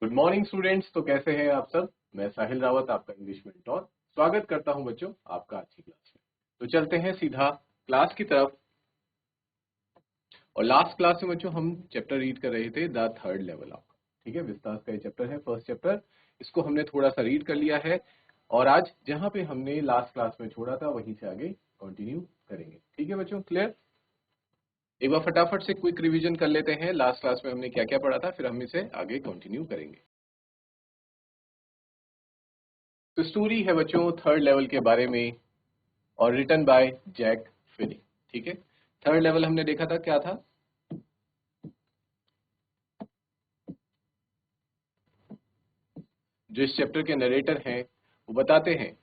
Good morning students. तो कैसे हैं आप सब। मैं साहिल रावत, आपका इंग्लिश मेंटोर, स्वागत करता हूं बच्चों आपका आज की क्लास में। तो चलते हैं सीधा क्लास की तरफ। और लास्ट क्लास में बच्चों हम चैप्टर रीड कर रहे थे द थर्ड लेवल आपका। ठीक है, विस्तार का ये चैप्टर है, फर्स्ट चैप्टर। इसको हमने थोड़ा सा रीड कर लिया है और आज जहां पे हमने लास्ट क्लास में छोड़ा था वहीं से आगे कंटिन्यू करेंगे। ठीक है बच्चों, क्लियर। एक बार फटाफट से क्विक रिवीजन कर लेते हैं, लास्ट क्लास में हमने क्या क्या पढ़ा था, फिर हम इसे आगे कंटिन्यू करेंगे। तो स्टोरी है बच्चों थर्ड लेवल के बारे में और रिटन बाय जैक फिनी। ठीक है, थर्ड लेवल हमने देखा था क्या था। जो इस चैप्टर के नरेटर हैं वो बताते हैं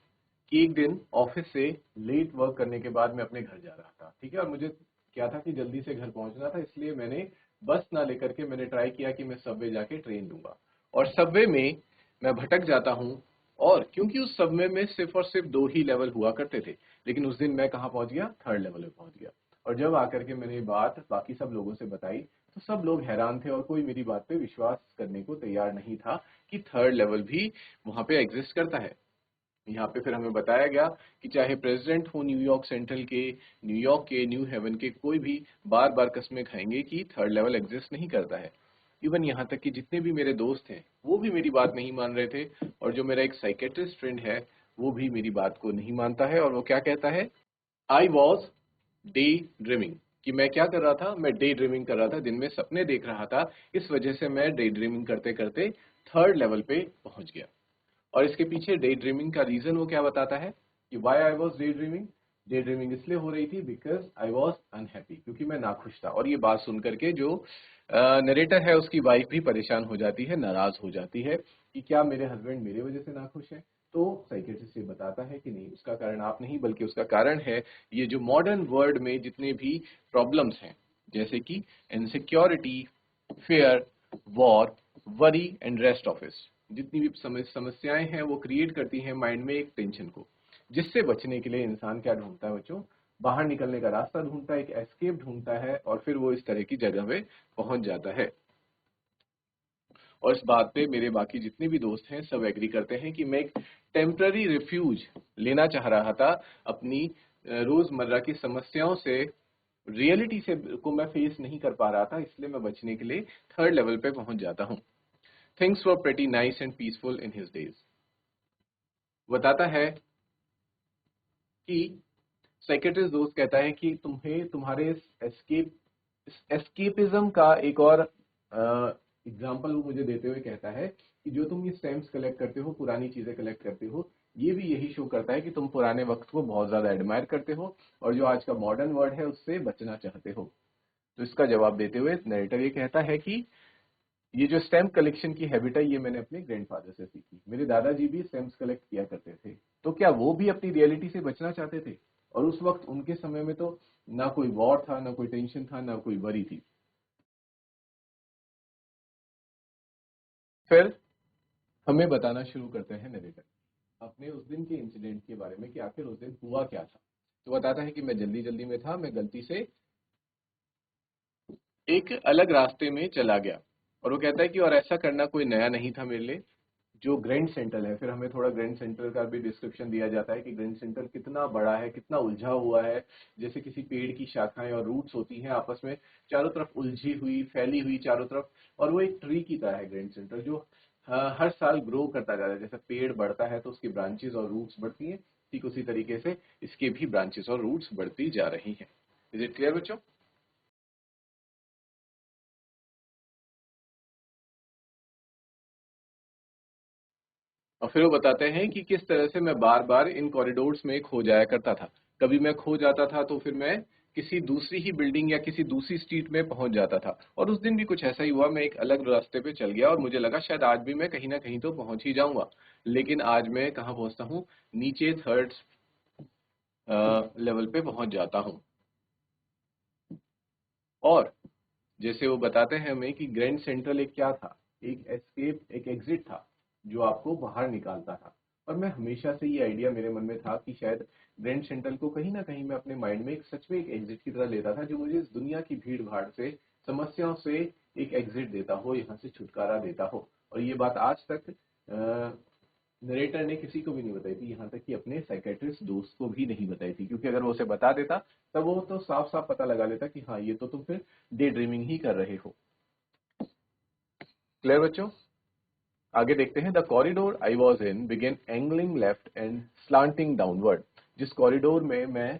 कि एक दिन ऑफिस से लेट वर्क करने के बाद मैं अपने घर जा रहा था। ठीक है, और मुझे क्या था कि जल्दी से घर पहुंचना था, इसलिए मैंने बस ना लेकर के मैंने ट्राई किया कि मैं सबवे जाके ट्रेन लूंगा। और सबवे में मैं भटक जाता हूं, और क्योंकि उस सबवे में सिर्फ और सिर्फ 2 ही लेवल हुआ करते थे, लेकिन उस दिन मैं कहाँ पहुंच गया, थर्ड लेवल में पहुंच गया। और जब आकर के मैंने ये बात बाकी सब लोगों से बताई तो सब लोग हैरान थे और कोई मेरी बात पे विश्वास करने को तैयार नहीं था कि थर्ड लेवल भी वहां पे एग्जिस्ट करता है। यहाँ पे फिर हमें बताया गया कि चाहे प्रेसिडेंट हो न्यूयॉर्क सेंट्रल के, न्यूयॉर्क के, न्यू हेवन के, कोई भी बार बार कसमें खाएंगे कि थर्ड लेवल एग्जिस्ट नहीं करता है। इवन यहाँ तक कि जितने भी मेरे दोस्त हैं वो भी मेरी बात नहीं मान रहे थे, और जो मेरा एक साइकेट्रिस्ट फ्रेंड है वो भी मेरी बात को नहीं मानता है। और वो क्या कहता है, आई वॉज डे ड्रीमिंग, कि मैं क्या कर रहा था, मैं डे ड्रीमिंग कर रहा था, दिन में सपने देख रहा था, इस वजह से मैं डे ड्रीमिंग करते करते थर्ड लेवल पे पहुंच गया। और इसके पीछे डे ड्रीमिंग का रीजन वो क्या बताता है कि why I was daydreaming. Daydreaming इसलिए हो रही थी बिकॉज आई वॉज अनहैप्पी, क्योंकि मैं नाखुश था। और ये बात सुन करके जो नरेटर है उसकी वाइफ भी परेशान हो जाती है, नाराज हो जाती है कि क्या मेरे हस्बैंड मेरे वजह से नाखुश है। तो साइकेट्रिस्ट ये बताता है कि नहीं, उसका कारण आप नहीं, बल्कि उसका कारण है ये जो मॉडर्न वर्ल्ड में जितने भी प्रॉब्लम्स हैं, जैसे कि insecurity, fair, war, worry and rest of it, जितनी भी समस्याएं हैं वो क्रिएट करती हैं माइंड में एक टेंशन को, जिससे बचने के लिए इंसान क्या ढूंढता है बच्चों, बाहर निकलने का रास्ता ढूंढता है, एक एस्केप ढूंढता है, और फिर वो इस तरह की जगह पे पहुंच जाता है। और इस बात पे मेरे बाकी जितने भी दोस्त हैं सब एग्री करते हैं कि मैं एक टेम्पररी रिफ्यूज लेना चाह रहा था अपनी रोजमर्रा की समस्याओं से, रियलिटी से को मैं फेस नहीं कर पा रहा था, इसलिए मैं बचने के लिए थर्ड लेवल पे पहुंच जाता हूं। Things were pretty nice and peaceful in his days. बताता है कि साइकेट्रिस्ट दोस्त कहता है कि तुम्हें तुम्हारे एस्केपिज्म का एक और एग्जाम्पल वो मुझे देते हुए कहता है कि जो तुम ये स्टैम्प्स कलेक्ट करते हो, पुरानी चीजें कलेक्ट करते हो, ये भी यही शो करता है कि तुम पुराने वक्त को बहुत ज्यादा एडमायर करते हो और जो आज का मॉडर्न वर्ल्ड है उससे बचना चाहते हो। तो इसका जवाब देते हुए नरेटर ये कहता है कि ये जो स्टैम्प कलेक्शन की हैबिट है ये मैंने अपने ग्रैंडफादर से सीखी। मेरे दादाजी भी स्टैम्प्स कलेक्ट किया करते थे, तो क्या वो भी अपनी रियलिटी से बचना चाहते थे। और उस वक्त उनके समय में तो ना कोई वॉर था, ना कोई टेंशन था, ना कोई वरी थी। फिर हमें बताना शुरू करते हैं नरेटर अपने उस दिन के इंसिडेंट के बारे में कि आखिर उस दिन हुआ क्या था। तो बताता है कि मैं जल्दी जल्दी में था, मैं गलती से एक अलग रास्ते में चला गया। और वो कहता है कि और ऐसा करना कोई नया नहीं था मेरे लिए। जो ग्रैंड सेंटर है, फिर हमें थोड़ा ग्रैंड सेंटर का भी डिस्क्रिप्शन दिया जाता है कि ग्रैंड सेंटर कितना बड़ा है, कितना उलझा हुआ है। जैसे किसी पेड़ की शाखाएं और रूट्स होती हैं आपस में चारों तरफ उलझी हुई, फैली हुई चारों तरफ। और वो एक ट्री की तरह है ग्रैंड सेंटर, जो हर साल ग्रो करता जाता है। जैसे पेड़ बढ़ता है तो उसकी ब्रांचेस और रूट्स बढ़ती हैं, ठीक उसी तरीके से इसके भी ब्रांचेस और रूट्स बढ़ती जा रही हैं। इज इट क्लियर बच्चों। और फिर वो बताते हैं कि किस तरह से मैं बार बार इन कॉरिडोर्स में खो जाया करता था। कभी मैं खो जाता था तो फिर मैं किसी दूसरी ही बिल्डिंग या किसी दूसरी स्ट्रीट में पहुंच जाता था। और उस दिन भी कुछ ऐसा ही हुआ, मैं एक अलग रास्ते पे चल गया और मुझे लगा शायद आज भी मैं कहीं ना कहीं तो पहुंच ही जाऊंगा। लेकिन आज मैं कहाँ पहुंचता हूँ, नीचे थर्ड लेवल पे पहुंच जाता हूँ। और जैसे वो बताते हैं हमें कि ग्रैंड सेंट्रल एक क्या था, एक एस्केप, एक एग्जिट था जो आपको बाहर निकालता था। और मैं हमेशा से ये आइडिया मेरे मन में था कि शायद ग्रैंड सेंट्रल को कहीं ना कहीं मैं अपने माइंड में एक सच में एक एग्जिट की तरह लेता था, जो मुझे इस दुनिया की भीड़ भाड़ से, समस्याओं से एक एग्जिट देता हो, यहाँ से छुटकारा देता हो। और ये बात आज तक नरेटर ने किसी को भी नहीं बताई थी, यहाँ तक कि अपने साइकेट्रिस्ट दोस्त को भी नहीं बताई थी, क्योंकि अगर वो उसे बता देता तब वो तो साफ साफ पता लगा लेता कि हाँ ये तो तुम फिर डे ड्रीमिंग ही कर रहे हो। क्लियर बच्चों? आगे देखते हैं। The corridor I was in began angling left and slanting downward. जिस कॉरिडोर में मैं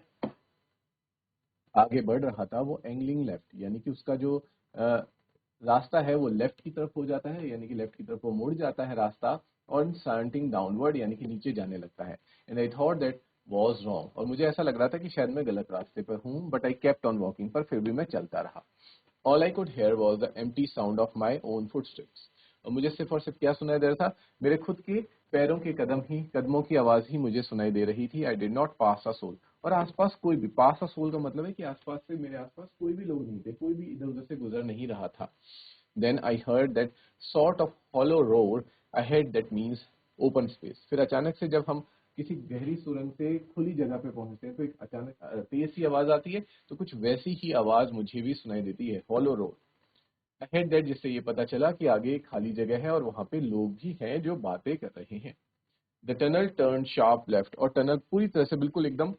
आगे बढ़ रहा था वो एंगलिंग लेफ्ट, यानी कि उसका जो रास्ता है वो लेफ्ट की तरफ हो जाता है, यानी कि लेफ्ट की तरफ वो मुड़ जाता है रास्ता, और स्लांटिंग डाउनवर्ड यानी कि नीचे जाने लगता है। And I thought that was wrong, और मुझे ऐसा लग रहा था कि शायद मैं गलत रास्ते पर हूँ, but I kept on walking, पर फिर भी मैं चलता रहा। All I could hair was the empty sound of my own footsteps. और मुझे सिर्फ और सिर्फ क्या सुनाई दे रहा था? मेरे खुद के पैरों के कदमों की आवाज ही मुझे सुनाई दे रही थी। I did not pass a soul. और आसपास कोई भी, पास अ सोल का मतलब है कि आसपास से, मेरे आसपास कोई भी लोग नहीं थे, कोई भी इधर उधर से गुजर नहीं रहा था। Then I heard that sort of hollow roar ahead, that means open space. फिर अचानक से जब हम किसी गहरी सुरंग से खुली जगह पे पहुंचते हैं तो एक अचानक तेज सी आवाज आती है, तो कुछ वैसी ही आवाज मुझे भी सुनाई देती है, हॉलो रोर अहेड दैट, जिससे ये पता चला कि आगे एक खाली जगह है और वहां पे लोग भी हैं जो बातें कर रहे हैं। The tunnel turn sharp left, और टनल पूरी तरह से बिल्कुल एकदम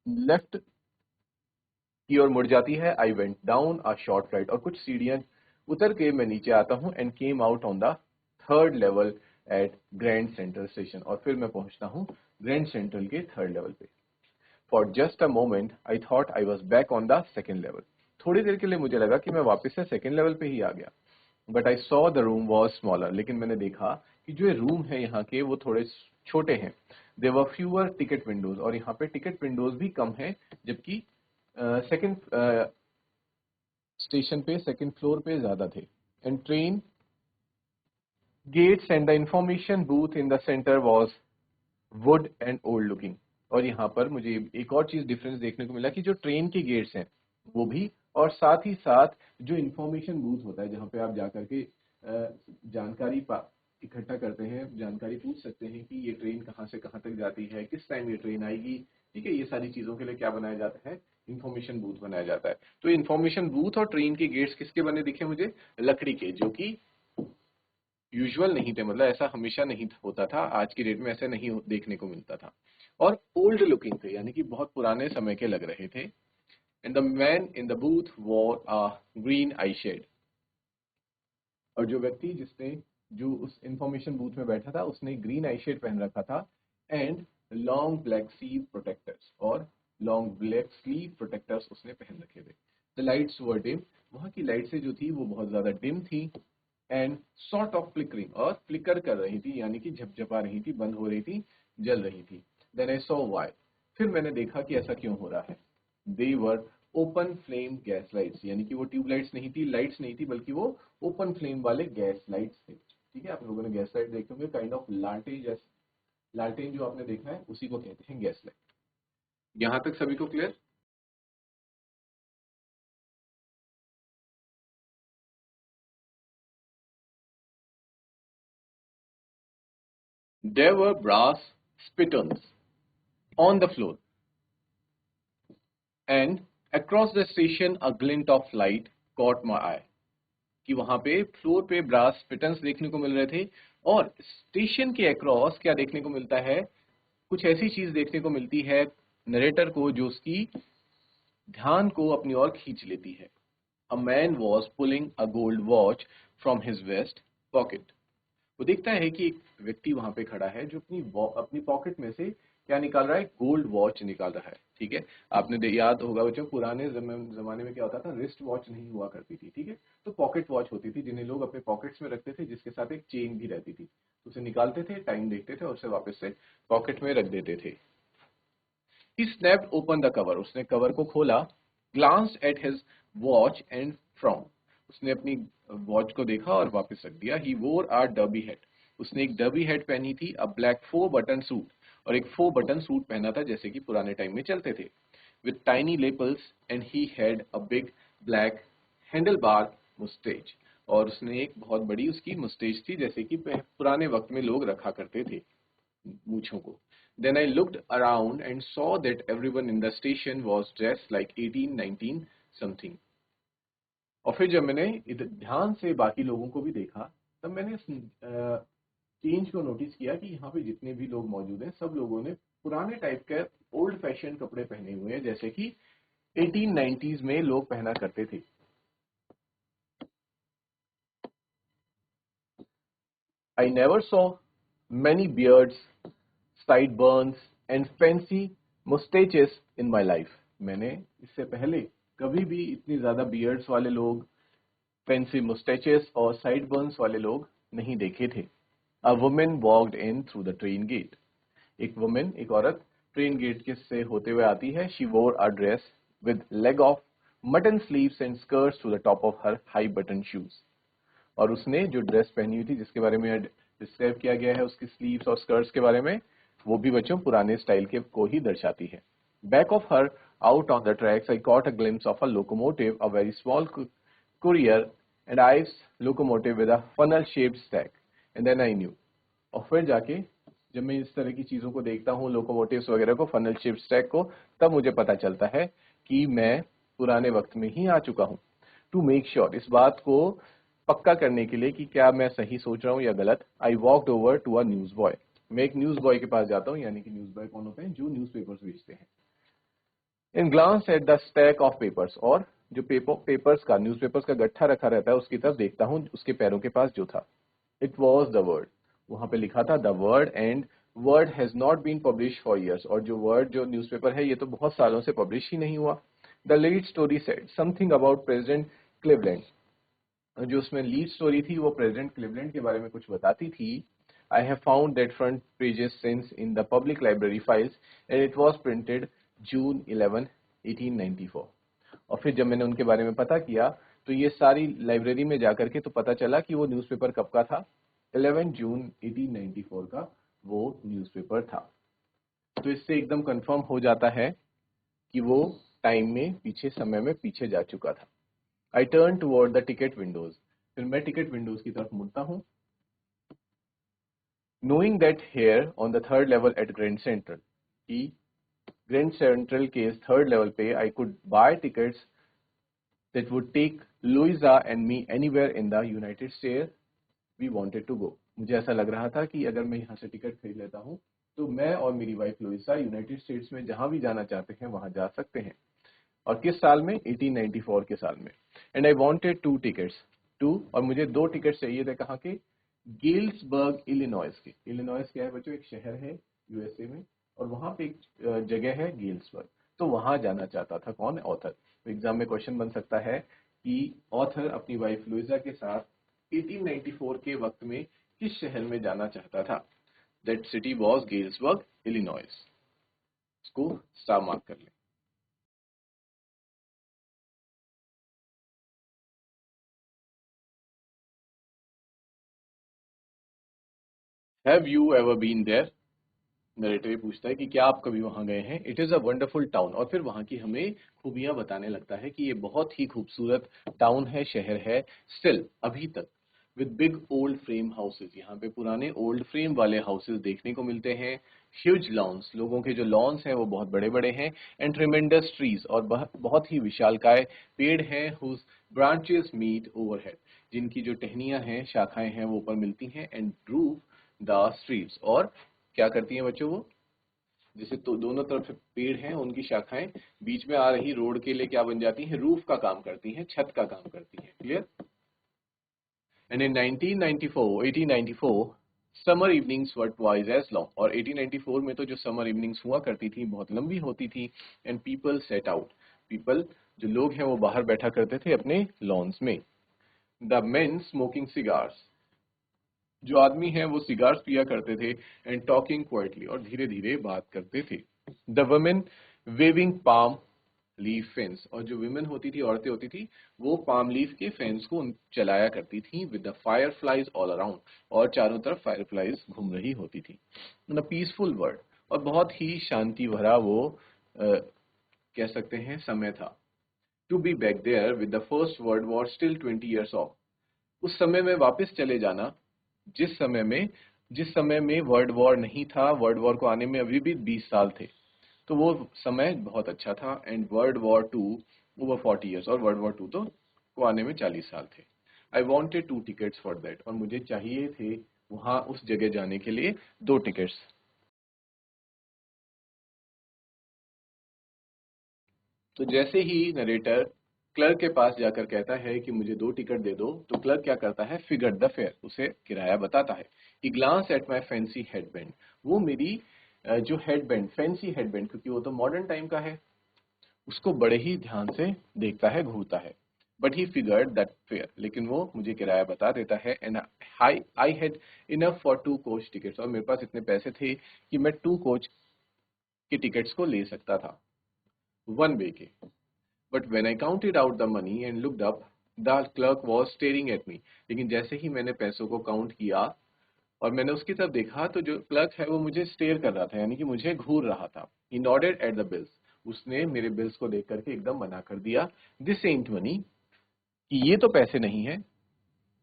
लेफ्ट की ओर मुड़ जाती है। I went down a short flight, और कुछ सीढ़ियां उतर के मैं नीचे आता हूँ, and came out on the third level at Grand Central station, और फिर मैं पहुंचता हूँ ग्रैंड सेंट्रल के थर्ड लेवल पे। For just a moment I thought I was back on the second level. थोड़ी देर के लिए मुझे लगा कि मैं वापस से सेकेंड लेवल पे ही आ गया। But I saw the room was smaller, लेकिन मैंने देखा कि जो ये रूम है यहाँ के वो थोड़े छोटे हैं। There were fewer ticket windows, और यहाँ पे टिकट विंडोज भी कम है, जबकि सेकंड स्टेशन पे सेकंड फ्लोर पे ज्यादा थे। And train gates and the information booth in the centre was wood and old looking. और यहाँ पर मुझे एक और चीज डिफरेंस देखने को मिला कि जो ट्रेन के गेट्स हैं वो भी, और साथ ही साथ जो इंफॉर्मेशन बूथ होता है जहाँ पे आप जाकर के जानकारी इकट्ठा करते हैं, जानकारी पूछ सकते हैं कि ये ट्रेन कहाँ से कहाँ तक जाती है, किस टाइम ये ट्रेन आएगी, ठीक है, ये सारी चीजों के लिए क्या बनाया जाता है? इंफॉर्मेशन बूथ बनाया जाता है। तो इंफॉर्मेशन बूथ और ट्रेन के गेट्स किसके बने दिखे मुझे? लकड़ी के, जो कि यूजुअल नहीं थे, मतलब ऐसा हमेशा नहीं होता था, आज की डेट में ऐसे नहीं देखने को मिलता था। और ओल्ड लुकिंग थे, यानी कि बहुत पुराने समय के लग रहे थे। And the man in the booth wore a green eyeshade, और जो व्यक्ति जिसने जो उस इंफॉर्मेशन बूथ में बैठा था उसने ग्रीन आई शेड पहन रखा था। And long black sleeve protectors, और लॉन्ग ब्लैक स्लीव प्रोटेक्टर्स उसने पहन रखे थे। द लाइट्स वर डिम, वहां की लाइट से जो थी वो बहुत ज्यादा डिम थी। एंड सॉर्ट ऑफ फ्लिकरिंग, और फ्लिकर कर रही थी, यानी कि झपझपा रही थी, बंद हो रही थी, जल रही थी। देन आई सॉ व्हाई, फिर मैंने देखा कि ऐसा क्यों हो रहा है। They were open flame gas lights, यानी कि वो ट्यूबलाइट्स नहीं थी, लाइट्स नहीं थी, बल्कि वो ओपन फ्लेम वाले गैस लाइट्स थे। ठीक है, आप लोगों ने गैस लाइट देखे होंगे, काइंड ऑफ लालटेन, जैसे लालटेन जो आपने देखा है उसी को कहते हैं गैस लाइट। यहां तक सभी को clear? There were brass spittoons on the floor, and across the station a glint of light caught my eye. कि वहां पे फ्लोर पे ब्रास पिटन्स देखने को मिल रहे थे, और स्टेशन के अक्रॉस क्या देखने को मिलता है? कुछ ऐसी चीज देखने को मिलती है नरेटर को जो उसकी ध्यान को अपनी ओर खींच लेती है। A man was pulling a gold watch from his vest pocket. वो देखता है कि एक व्यक्ति वहां पे खड़ा है जो अपनी पॉकेट में से क्या निकाल रहा है? गोल्ड वॉच निकाल रहा है। ठीक है, आपने याद होगा बच्चों, पुराने जमाने में क्या होता था? रिस्ट वॉच नहीं हुआ करती थी, ठीक है, तो पॉकेट वॉच होती थी जिन्हें लोग अपने पॉकेट्स में रखते थे, जिसके साथ एक चेन भी रहती थी। उसे निकालते थे, टाइम देखते थे और उसे वापस से पॉकेट में रख देते थे। He snapped open the cover. उसने कवर को खोला, glanced at his watch and frowned. उसने अपनी वॉच को देखा और वापस रख दिया। He wore a derby hat. उसने एक डर्बी हैट पहनी थी, अ ब्लैक 4 बटन सूट, और एक 4 बटन सूट पहना था जैसे कि पुराने टाइम में चलते थे, with tiny lapels, and he had a big black handlebar moustache, और उसने एक बहुत बड़ी उसकी मुस्टेज थी जैसे कि पुराने वक्त में लोग रखा करते थे मूछों को। Then I looked around and saw that everyone in the station was dressed like 18, 19 something. और फिर जब मैंने ध्यान से बाकी लोगों को भी देखा तब मैंने चेंज को नोटिस किया कि यहाँ पे जितने भी लोग मौजूद हैं सब लोगों ने पुराने टाइप के ओल्ड फैशन कपड़े पहने हुए हैं, जैसे कि 1890s में लोग पहना करते थे। I never saw many beards, sideburns and fancy mustaches in my life. मैंने इससे पहले कभी भी इतनी ज्यादा बियर्ड्स वाले लोग, फैंसी मुस्टैचेस और साइडबर्न्स वाले लोग नहीं देखे थे। A woman walked in through the train gate. एक औरत ट्रेन गेट के से होते हुए आती है। She wore a dress with leg off, mutton sleeves and skirts to the top of her high button shoes. और उसने जो ड्रेस पहनी हुई थी, जिसके बारे में डिस्क्राइब किया गया है उसकी स्लीव्स और स्कर्ट्स के बारे में, वो भी बच्चों पुराने स्टाइल के को ही दर्शाती है। Back of her, out on the tracks, I caught a glimpse of a locomotive, a very small Currier and Ives locomotive with a funnel shaped stack, and then I knew. और फिर जाके जब मैं इस तरह की चीजों को देखता हूँ, लोकोमोटिव्स वगैरह को, फनल शेप्ड स्टैक को, तब मुझे पता चलता है कि मैं पुराने वक्त में ही आ चुका हूँ। टू मेक श्योर, इस बात को पक्का करने के लिए कि क्या मैं सही सोच रहा हूँ या गलत, I walked over to a newsboy. मैं एक न्यूज बॉय के पास जाता हूँ, यानी कि न्यूज बॉय कौन होते हैं, जो न्यूज पेपर्स बेचते हैं। In glance at the stack of papers, और जो पेपर्स का, न्यूज पेपर्स का गट्ठा रखा रहता है उसकी तरफ देखता हूँ, उसके पैरों के पास जो था। इट वॉज द वर्ड, वहां पे लिखा था the World, and World has not been publish for years, और जो वर्ड जो न्यूज़पेपर है ये तो बहुत सालों से पब्लिश ही नहीं हुआ। The lead story said something about president Cleveland, जो उसमें लीड स्टोरी थी वो प्रेसिडेंट क्लिवलैंड के बारे में कुछ बताती थी। I have found that front pages since in the public library files and it was printed June 11, 1894। और फिर जब मैंने उनके बारे में पता किया तो ये सारी लाइब्रेरी में जाकर के तो पता चला कि वो न्यूज़पेपर कब का था, 11 जून 1894 का वो न्यूज़पेपर था। तो इससे एकदम कंफर्म हो जाता है कि वो टाइम में पीछे, समय में पीछे जा चुका था। I turn toward the ticket windows. फिर मैं टिकट विंडोज की तरफ मुड़ता हूँ, knowing that here on the third level at Grand Central, कि Grand Central के थर्ड लेवल पे I could buy tickets that would take Louisa and me anywhere in the United States we wanted to go. मुझे ऐसा लग रहा था कि अगर मैं यहाँ से टिकट खरीद लेता हूँ तो मैं और मेरी वाइफ लुइसा यूनाइटेड स्टेट्स में जहां भी जाना चाहते हैं वहां जा सकते हैं। और किस साल में, 1894 के साल में। एंड आई वांटेड 2 टिकट्स, 2, और मुझे 2 टिकट चाहिए थे, कहाँ के, गेल्सबर्ग इलिनॉइस के। इलिनॉइस क्या है बच्चों, एक शहर है यूएसए में, और वहां पे एक जगह है गेल्सबर्ग, तो वहां जाना चाहता था कौन, ऑथर। तो एग्जाम में क्वेश्चन बन सकता है कि ऑथर अपनी वाइफ लुइसा के साथ 1894 के वक्त में किस शहर में जाना चाहता था। That city was Galesburg Illinois. इसको स्टार मार्क कर लें। Have you ever been there, narrative पूछता है कि क्या आप कभी वहां गए हैं। It is a wonderful town, और फिर वहां की हमें खूबियां बताने लगता है कि ये बहुत ही खूबसूरत टाउन है, शहर है। स्टिल, अभी तक, with big old frame houses, यहाँ पे पुराने ओल्ड फ्रेम वाले हाउसेज देखने को मिलते हैं। ह्यूज लॉन्स, लोगों के जो लॉन्स हैं वो बहुत बड़े बड़े हैं। एंड ट्रिमेंडस ट्रीज, और बहुत ही विशालकाय पेड़ हैं। हुज ब्रांचेस मीट ओवरहेड, जिनकी जो टहनियां हैं, शाखाएं हैं, वो ऊपर मिलती हैं। एंड रूफ द स्ट्रीट्स, और क्या करती हैं बच्चों वो, जैसे तो दोनों तरफ से पेड़ हैं, उनकी शाखाएं बीच में आ रही रोड के लिए क्या बन जाती हैं, रूफ का काम करती हैं, छत का काम करती हैं। Clear. And in 1994 1894 summer evenings were twice as long, और 1894 में तो जो समर इवनिंग्स हुआ करती थी बहुत लंबी होती थी। And people set out, people जो लोग हैं वो बाहर बैठा करते थे अपने लॉन्स में। द मेन स्मोकिंग सिगार्स, जो आदमी हैं वो सिगार्स पिया करते थे। एंड टॉकिंग क्वाइटली, और धीरे धीरे बात करते थे। The women waving palm leaf fans, और जो वुमेन होती थी, औरतें होती थी, वो पाम लीफ के फेंस को चलाया करती थी। With the fire flies all around, और चारों तरफ फायर फ्लाइज घूम रही होती थी। द पीसफुल वर्ड, और बहुत ही शांति भरा वो कह सकते हैं समय था। To be back there with the First World War still 20 years off, उस समय में वापस चले जाना जिस समय में वर्ल्ड वॉर नहीं था, वर्ल्ड वॉर को आने में अभी भी 20 साल थे, तो वो समय बहुत अच्छा था। And world war 2 over 40 years, और वर्ल्ड वॉर 2 तो को आने में 40 साल थे। I wanted 2 tickets for that, और मुझे चाहिए थे वहां उस जगह जाने के लिए 2 टिकट्स। तो जैसे ही नरेटर क्लर्क के पास जाकर कहता है कि मुझे 2 टिकट दे दो, तो क्लर्क क्या करता है, फिगर द फेयर, उसे किराया बताता है। He glance at my fancy headband, वो मेरी जो हेडबैंड, फैंसी हेडबैंड, क्योंकि वो तो मॉडर्न टाइम का है, उसको बड़े ही ध्यान से देखता है, घूरता है। But he figured that fair, लेकिन वो मुझे किराया बता देता है। And I had enough for 2 coach tickets, और मेरे पास इतने पैसे थे कि मैं 2 कोच की टिकट्स को ले सकता था, 1 वे के। But when I counted out the money and looked up, the clerk was staring at me, लेकिन जैसे ही मैंने पैसों को काउंट किया और मैंने उसकी तरफ देखा, तो जो क्लर्क है वो मुझे स्टेयर कर रहा था, यानी कि मुझे घूर रहा था। ही नॉडेड एट द बिल्स, उसने मेरे बिल्स को देख करके एकदम मना कर दिया। दिस एंट मनी, कि ये तो पैसे नहीं है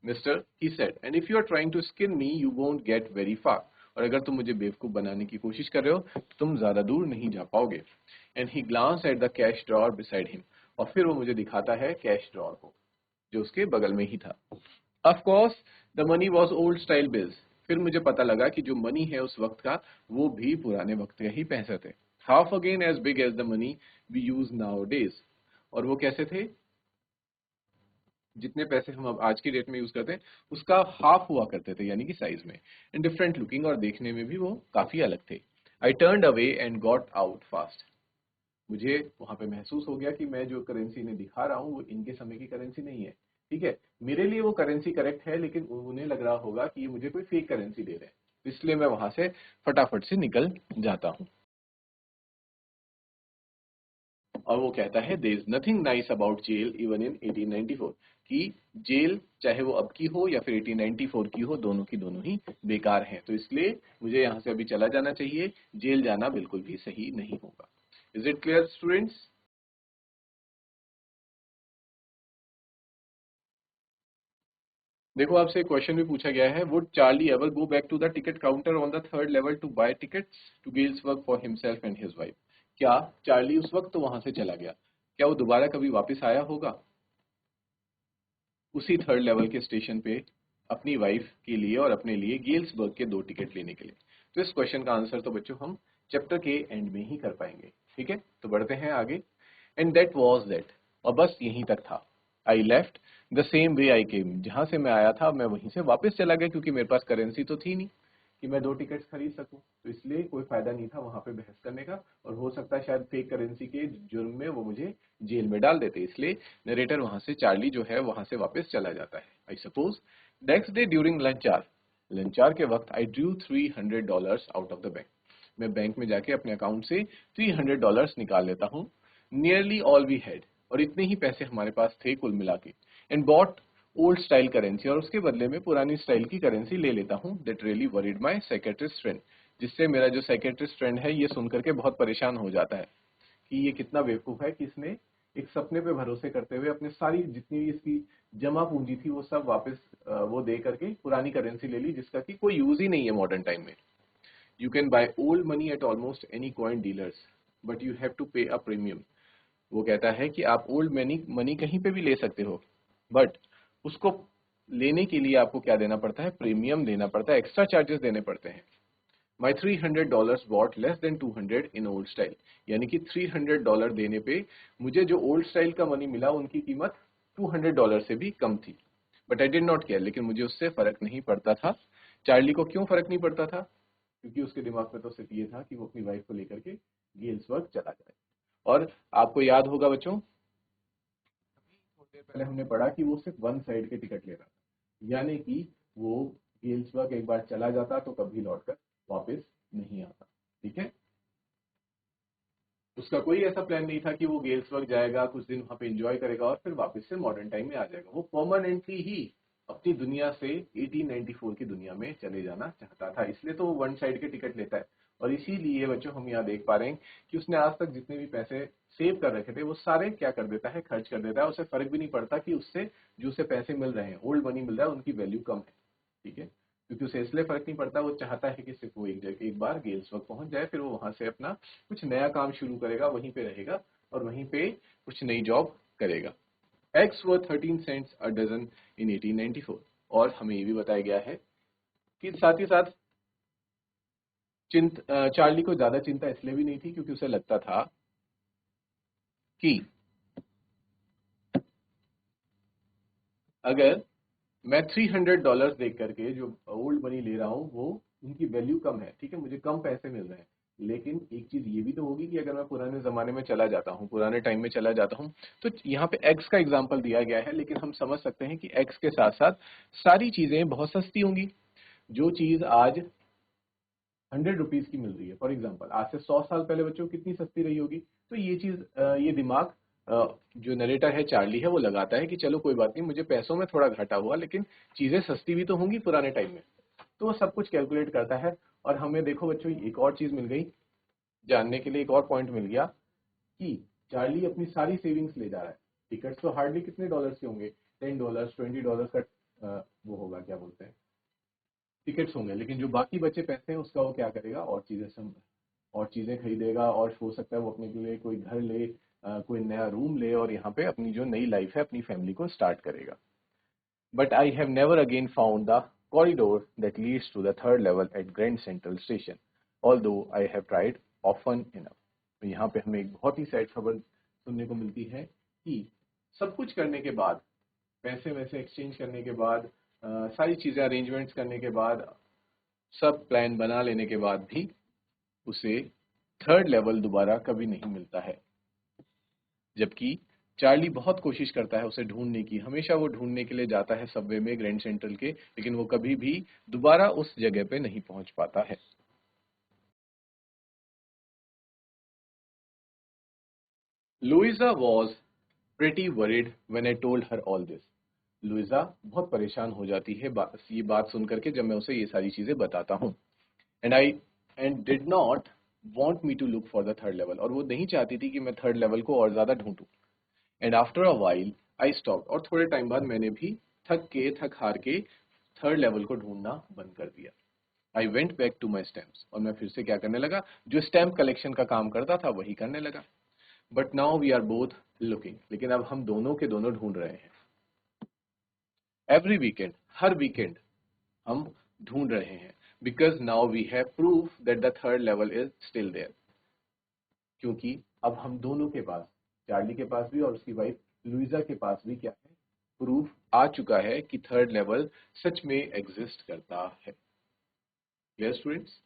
mister, he said, and if you are trying to skin me you won't get very far, और अगर तुम मुझे बेवकूफ बनाने की कोशिश कर रहे हो तो तुम ज्यादा दूर नहीं जा पाओगे। And he glance at the cash drawer beside him, और फिर वो मुझे दिखाता है कैश ड्रॉअर को, जो उसके बगल में ही था। Of course the money was old style bills, फिर मुझे पता लगा कि जो मनी है उस वक्त का, वो भी पुराने वक्त के ही पैसे थे। Half again as big as the money we use nowadays, और वो कैसे थे, जितने पैसे हम अब आज की डेट में यूज करते हैं उसका हाफ हुआ करते थे, यानी कि साइज में। एंड डिफरेंट लुकिंग, और देखने में भी वो काफी अलग थे। I turned away and got out fast, मुझे वहां पे महसूस हो गया कि मैं जो करेंसी इन्हें दिखा रहा हूँ वो इनके समय की करेंसी नहीं है। ठीक है, मेरे लिए वो करेंसी करेक्ट है, लेकिन उन्हें लग रहा होगा कि ये मुझे कोई फेक करेंसी दे रहे हैं, इसलिए मैं वहां से फटाफट से निकल जाता हूँ। और वो कहता है there is nothing nice about jail even in 1894, कि जेल चाहे वो अब की हो या फिर 1894 की हो, दोनों की दोनों ही बेकार हैं, तो इसलिए मुझे यहाँ से अभी चला जाना चाहिए, जेल जाना बिल्कुल भी सही नहीं होगा। Is it clear students? देखो आपसे एक क्वेश्चन भी पूछा गया है, would Charlie ever go back to the ticket counter on the 3rd level to buy tickets to Galesburg for himself and his wife? क्या चार्ली उस वक्त तो वहां से चला गया, क्या वो दोबारा कभी वापस आया होगा उसी 3rd लेवल के स्टेशन पे अपनी वाइफ के लिए और अपने लिए गेल्सबर्ग के 2 टिकट लेने के लिए? तो इस क्वेश्चन का आंसर तो बच्चों हम चैप्टर के एंड में ही कर पाएंगे। ठीक है, तो बढ़ते हैं आगे। एंड दैट वाज दैट, और बस यहीं तक था। I left the same way I came, जहां से मैं आया था मैं वहीं से वापस चला गया, क्योंकि मेरे पास करेंसी तो थी नहीं कि मैं 2 टिकट्स खरीद सकूं, तो इसलिए कोई फायदा नहीं था वहां पे बहस करने का, और हो सकता है शायद फेक करेंसी के जुर्म में वो मुझे जेल में डाल देते, इसलिए नरेटर वहां से, चार्ली जो है वहां से वापस चला जाता है। I suppose next day during lunch hour, lunch hour के वक्त I drew $300 out of the bank, मैं बैंक में जाके अपने अकाउंट से $300 निकाल लेता हूँ। नियरली ऑल वी हैड, और इतने ही पैसे हमारे पास थे कुल मिला के। And bought old style currency, और उसके बदले में पुरानी स्टाइल की करेंसी ले लेता हूँ। That really worried my psychiatrist friend, जिससे मेरा जो साइकेट्रिस्ट फ्रेंड है ये सुनकर के बहुत परेशान हो जाता है कि ये कितना बेवकूफ है कि इसने एक सपने पे भरोसे करते हुए अपने सारी जितनी भी इसकी जमा पूंजी थी वो सब वापस वो दे करके पुरानी करेंसी ले ली, जिसका कि कोई यूज ही नहीं है मॉडर्न टाइम में। You can buy old money at almost any coin dealers, but you have to pay a premium. वो कहता है कि आप ओल्ड मनी मनी कहीं पे भी ले सकते हो, बट उसको लेने के लिए आपको क्या देना पड़ता है, प्रीमियम देना पड़ता है, एक्स्ट्रा चार्जेस देने पड़ते हैं। My $300 bought less than 200 in old style, यानी कि $300 देने पे मुझे जो ओल्ड स्टाइल का मनी मिला उनकी कीमत $200 से भी कम थी। But I did not care, लेकिन मुझे उससे फर्क नहीं पड़ता था। चार्ली को क्यों फर्क नहीं पड़ता था, क्योंकि उसके दिमाग में तो सिर्फ ये था कि वो अपनी वाइफ को लेकर के गेल्सबर्ग चला जाए। और आपको याद होगा बच्चों, थोड़ी देर पहले हमने पढ़ा कि वो सिर्फ वन साइड के टिकट ले रहा था, यानी कि वो गेल्सबर्ग एक बार चला जाता तो कभी लौटकर वापस नहीं आता। ठीक है, उसका कोई ऐसा प्लान नहीं था कि वो गेल्सबर्ग जाएगा, कुछ दिन वहां पे एंजॉय करेगा और फिर वापस से मॉडर्न टाइम में आ जाएगा। वो परमानेंटली ही अपनी दुनिया से 1894 की दुनिया में चले जाना चाहता था, इसलिए तो वो वन साइड के टिकट लेता है। और इसीलिए बच्चों हम यहाँ देख पा रहे हैं कि उसने आज तक जितने भी पैसे सेव कर रखे थे वो सारे क्या कर देता है, खर्च कर देता है। उसे फर्क भी नहीं पड़ता कि उससे जो उसे पैसे मिल रहे हैं, ओल्ड मनी मिल रहा है, उनकी वैल्यू कम है। ठीक है, क्योंकि उसे इसलिए फर्क नहीं पड़ता, वो चाहता है कि सिर्फ वो एक जगह एक बार गेल्सबर्ग पहुंच जाए, फिर वो वहां से अपना कुछ नया काम शुरू करेगा, वहीं पे रहेगा और वहीं पे कुछ नई जॉब करेगा। Eggs were 13 cents a dozen in 1894। और हमें ये भी बताया गया है कि साथ ही साथ चार्ली को ज्यादा चिंता इसलिए भी नहीं थी क्योंकि उसे लगता था कि अगर मैं $300 देख करके जो ओल्ड मनी ले रहा हूँ वो उनकी वैल्यू कम है, ठीक है, मुझे कम पैसे मिल रहे हैं, लेकिन एक चीज ये भी तो होगी कि अगर मैं पुराने जमाने में चला जाता हूँ, पुराने टाइम में चला जाता हूँ, तो यहाँ पे एक्स का एग्जांपल दिया गया है, लेकिन हम समझ सकते हैं कि एक्स के साथ साथ सारी चीजें बहुत सस्ती होंगी। जो चीज आज 100 रुपीज की मिल रही है, फॉर एग्जाम्पल आज से 100 साल पहले बच्चों कितनी सस्ती रही होगी। तो ये चीज ये दिमाग जो नरेटर है चार्ली है वो लगाता है कि चलो कोई बात नहीं, मुझे पैसों में थोड़ा घाटा हुआ लेकिन चीजें सस्ती भी तो होंगी पुराने टाइम में। तो वो सब कुछ कैलकुलेट करता है। और हमें देखो बच्चों एक और चीज मिल गई जानने के लिए, एक और पॉइंट मिल गया कि चार्ली अपनी सारी सेविंग्स ले जा रहा है। टिकट्स तो हार्डली कितने डॉलर्स के होंगे, $10 $20 का वो होगा, क्या बोलते हैं, टिकट्स होंगे, लेकिन जो बाकी बचे पैसे हैं उसका वो क्या करेगा, और चीजें खरीदेगा, और हो सकता है वो अपने लिए कोई घर ले, कोई नया रूम ले, और यहाँ पे अपनी जो नई लाइफ है अपनी फैमिली को स्टार्ट करेगा। But I have never again found the corridor that leads to the third level at Grand Central Station although I have tried often enough. तो यहाँ पे हमें एक बहुत ही सैड खबर सुनने को मिलती है कि सब कुछ करने के बाद, पैसे वैसे एक्सचेंज करने के बाद, सारी चीजें अरेंजमेंट्स करने के बाद, सब प्लान बना लेने के बाद भी उसे थर्ड लेवल दोबारा कभी नहीं मिलता है। जबकि चार्ली बहुत कोशिश करता है उसे ढूंढने की, हमेशा वो ढूंढने के लिए जाता है सबवे में ग्रैंड सेंट्रल के, लेकिन वो कभी भी दोबारा उस जगह पे नहीं पहुंच पाता है। Luisa was pretty worried when I told her all this. Luisa बहुत परेशान हो जाती है ये बात सुनकर के जब मैं उसे ये सारी चीजें बताता हूँ। And I and did not want me to look for the third level, और वो नहीं चाहती थी कि मैं थर्ड लेवल को और ज्यादा ढूंढूं। And after a while I stop, और थोड़े टाइम बाद मैंने भी थक हार के थर्ड लेवल को ढूंढना बंद कर दिया। I went back to my stamps, और मैं फिर से क्या करने लगा, जो स्टैम्प कलेक्शन का काम करता था वही करने लगा। But now we are both looking, लेकिन अब हम दोनों के दोनों ढूंढ रहे हैं। एवरी वीकेंड, हर वीकेंड हम ढूंढ रहे हैं, because now we have proof that the third level is still there. क्योंकि अब हम दोनों के पास, चार्ली के पास भी और उसकी वाइफ लुइजा के पास भी क्या है, प्रूफ आ चुका है कि थर्ड लेवल सच में एग्जिस्ट करता है। Clear students?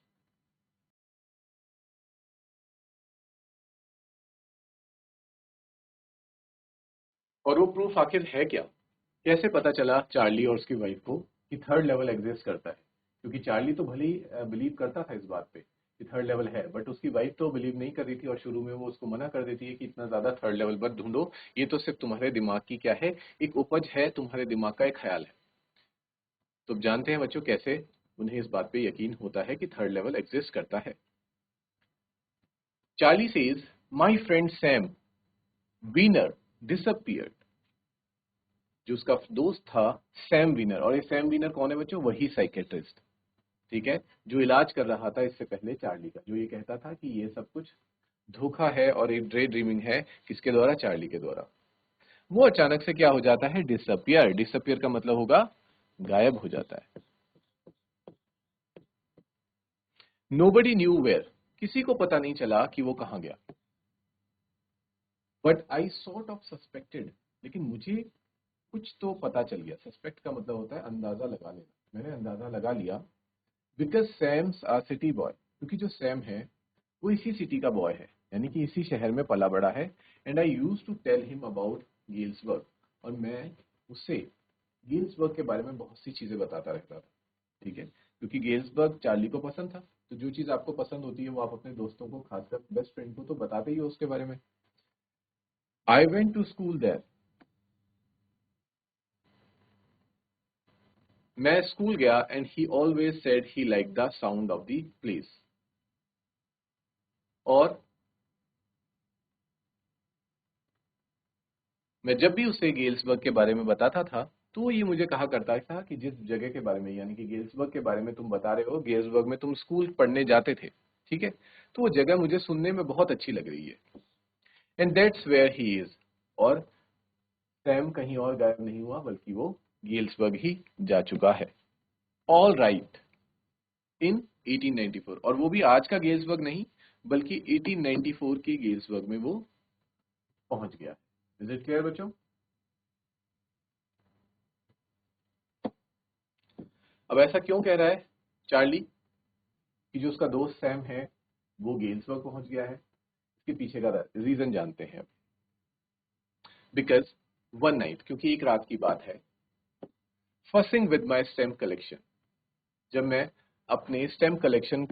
और वो प्रूफ आखिर है क्या? कैसे पता चला चार्ली और उसकी वाइफ को कि थर्ड लेवल एग्जिस्ट करता है? क्योंकि चार्ली तो भले ही बिलीव करता था इस बात पे कि थर्ड लेवल है, बट उसकी वाइफ तो बिलीव नहीं कर रही थी, और शुरू में वो उसको मना कर देती है कि इतना ज्यादा थर्ड लेवल मत ढूंढो, ये तो सिर्फ तुम्हारे दिमाग की क्या है, एक उपज है, तुम्हारे दिमाग का एक ख्याल है। तो अब जानते हैं बच्चों कैसे उन्हें इस बात पे यकीन होता है कि थर्ड लेवल एग्जिस्ट करता है। Charlie says my friend Sam Weiner disappeared. जो उसका दोस्त था सैम वीनर, और ये सैम वीनर कौन है बच्चों? वही साइकेट्रिस्ट, ठीक है, जो इलाज कर रहा था इससे पहले चार्ली का, जो ये कहता था कि ये सब कुछ धोखा है और एक ड्रे ड्रीमिंग है, किसके द्वारा? चार्ली के द्वारा। वो अचानक से क्या हो जाता है? डिसअपियर। डिसअपियर का मतलब होगा गायब हो जाता है। नोबडी न्यू वेयर, किसी को पता नहीं चला कि वो कहां गया। But I sort of suspected, लेकिन मुझे कुछ तो पता चल गया। सस्पेक्ट का मतलब होता है अंदाजा लगा लेना। मैंने अंदाजा लगा लिया, because Sam's are city boy, क्योंकि जो सैम है वो इसी सिटी का बॉय है, यानी कि इसी शहर में पला बड़ा है। And I use to tell him about Gilsberg, और मैं उससे गिल्सबर्ग के बारे में बहुत सी चीजें बताता रहता था, ठीक है, क्योंकि गिल्सबर्ग चार्ली को पसंद था। तो जो चीज आपको पसंद होती है वो आप अपने दोस्तों को, खासकर बेस्ट फ्रेंड को, तो बताते ही हो उसके बारे में। I went to school there, मैं स्कूल गया, and he always said he like the sound of the place. और मैं जब भी उसे गेल्सबर्ग के बारे में बताता था तो वो ये मुझे कहा करता था कि जिस जगह के बारे में, यानी कि गेल्सबर्ग के बारे में तुम बता रहे हो, गेल्सबर्ग में तुम स्कूल पढ़ने जाते थे, ठीक है, तो वो जगह मुझे सुनने में बहुत अच्छी लग रही है। And that's where he is, और सैम कहीं और गायब नहीं हुआ बल्कि वो गेल्सबर्ग ही जा चुका है। ऑल राइट, इन 1894, और वो भी आज का गेल्सबर्ग नहीं बल्कि 1894 के गेल्सबर्ग में वो पहुंच गया। इज इट क्लियर बच्चों? अब ऐसा क्यों कह रहा है चार्ली कि जो उसका दोस्त सैम है वो गेल्सबर्ग पहुंच गया है? इसके पीछे का रीजन जानते हैं। बिकॉज वन नाइट, क्योंकि एक रात की बात है, fussing with my stem collection, जब मैं अपने स्टेम कलेक्शन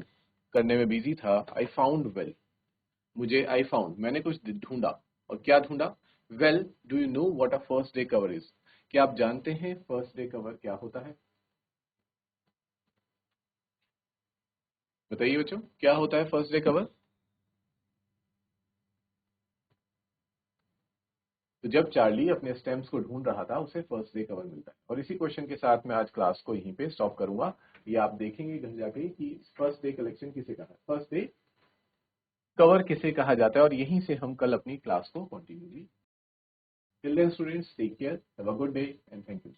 करने में बिजी था, I found well, I found, मैंने कुछ ढूंढा। और क्या ढूंढा? Well, do you know what a first day cover is? क्या आप जानते हैं फर्स्ट डे कवर क्या होता है? बताइए बच्चों, क्या होता है फर्स्ट डे कवर? तो जब चार्ली अपने स्टेम्स को ढूंढ रहा था उसे फर्स्ट डे कवर मिलता है। और इसी क्वेश्चन के साथ मैं आज क्लास को यहीं पे स्टॉप करूंगा। ये आप देखेंगे घर जाके कि फर्स्ट डे कलेक्शन किसे कहा है, फर्स्ट डे कवर किसे कहा जाता है, और यहीं से हम कल अपनी क्लास को continue. Till then students, take care, have a good day and thank you.